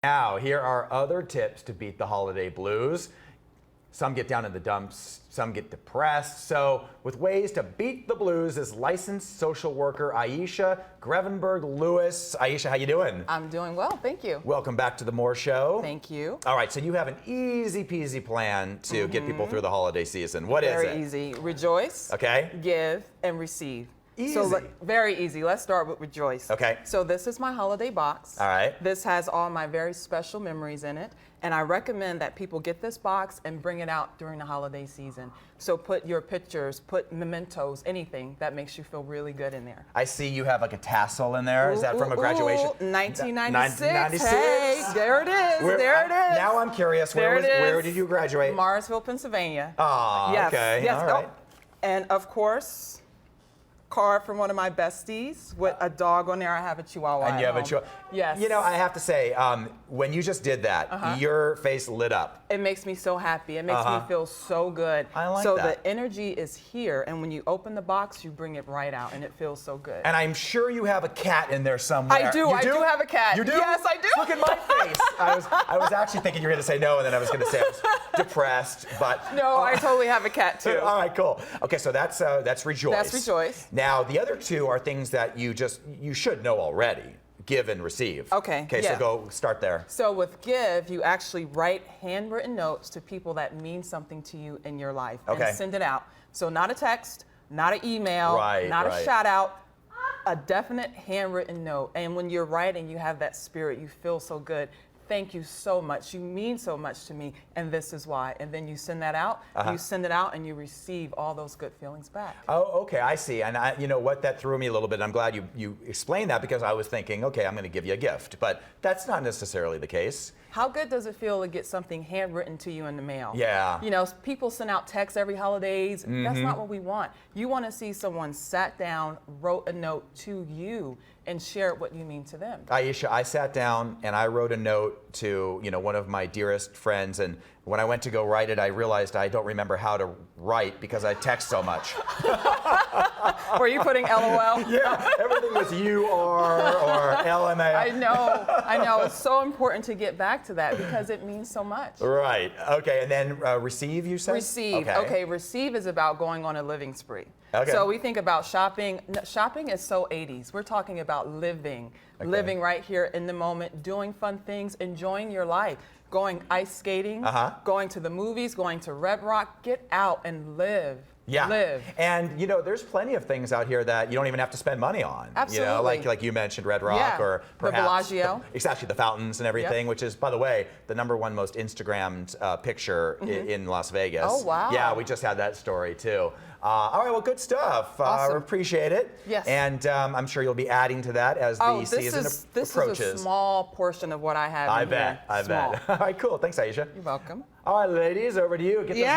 Now, here are other tips to beat the holiday blues. Some get down in the dumps, some get depressed. So, with ways to beat the blues is licensed social worker Aishia Grevenberg-Lewis. Aishia, how you doing? I'm doing well, thank you. Welcome back to the More Show. Thank you. All right, so you have an easy peasy plan to get people through the holiday season. What is it? Very easy. Rejoice, Okay. give, and receive. Easy. So very easy. Let's start with rejoice. Okay. So this is my holiday box. All right. This has all my very special memories in it. And I recommend that people get this box and bring it out during the holiday season. So put your pictures, put mementos, anything that makes you feel really good in there. I see you have like a tassel in there. Is that from a graduation? 1996. 1996. Hey, there it is. There it is. Now I'm curious. Where did you graduate? Morrisville, Pennsylvania. Oh, yes. okay. Yes. All right. Oh, and of course, card from one of my besties with a dog on there. I have a Chihuahua. And you have a Chihuahua. Yes. You know, I have to say, when you just did that, your face lit up. It makes me so happy. It makes me feel so good. I like so that. the energy is here, and when you open the box, you bring it right out, and it feels so good. And I'm sure you have a cat in there somewhere. I do. I do have a cat. You do? Yes, I do. Look at my face. I was actually thinking you were going to say no, and then I was going to say I was depressed, but No, I totally have a cat too. all right, cool. Okay, so that's rejoice. That's rejoice. Now the other two are things that you should know already. Give and receive. Okay, Okay, yeah. so go start there. So with give, you actually write handwritten notes to people that mean something to you in your life Okay. and send it out. So not a text, not an email, Right, not right. a shout out, a definite handwritten note. And when you're writing, you have that spirit, you feel so good. Thank you so much. You mean so much to me, and this is why. And then you send that out, you send it out, and you receive all those good feelings back. Oh, okay, I see. And you know what, that threw me a little bit. I'm glad you explained that because I was thinking, okay, I'm going to give you a gift. But that's not necessarily the case. How good does it feel to get something handwritten to you in the mail? Yeah. You know, people send out texts every holidays. That's not what we want. You want to see someone sat down, wrote a note to you, and shared what you mean to them. Aishia, I sat down and I wrote a note to, one of my dearest friends, and when I went to go write it, I realized I don't remember how to write because I text so much. Were you putting LOL? Yeah, everything was UR or LMA. I know. It's so important to get back to that because it means so much. Right. Okay, and then receive, you said? Receive. Okay, receive is about going on a living spree. Okay. So we think about shopping. Shopping is so 80s. We're talking about living. Okay. Living right here in the moment, doing fun things, enjoying your life. Going ice skating, going to the movies, going to Red Rock. Get out and live. Yeah. Live. And there's plenty of things out here that you don't even have to spend money on. Absolutely. Like you mentioned, Red Rock or perhaps the Bellagio. Exactly, the fountains and everything, which is, by the way, the #1 most Instagrammed picture in Las Vegas. Oh, wow. Yeah, we just had that story too. All right, well, good stuff. Awesome. Appreciate it. Yes. And I'm sure you'll be adding to that as the season this approaches. is a small portion of what I have. I in bet. here. I bet. All right, cool. Thanks, Aishia. You're welcome. All right, ladies, over to you. Get this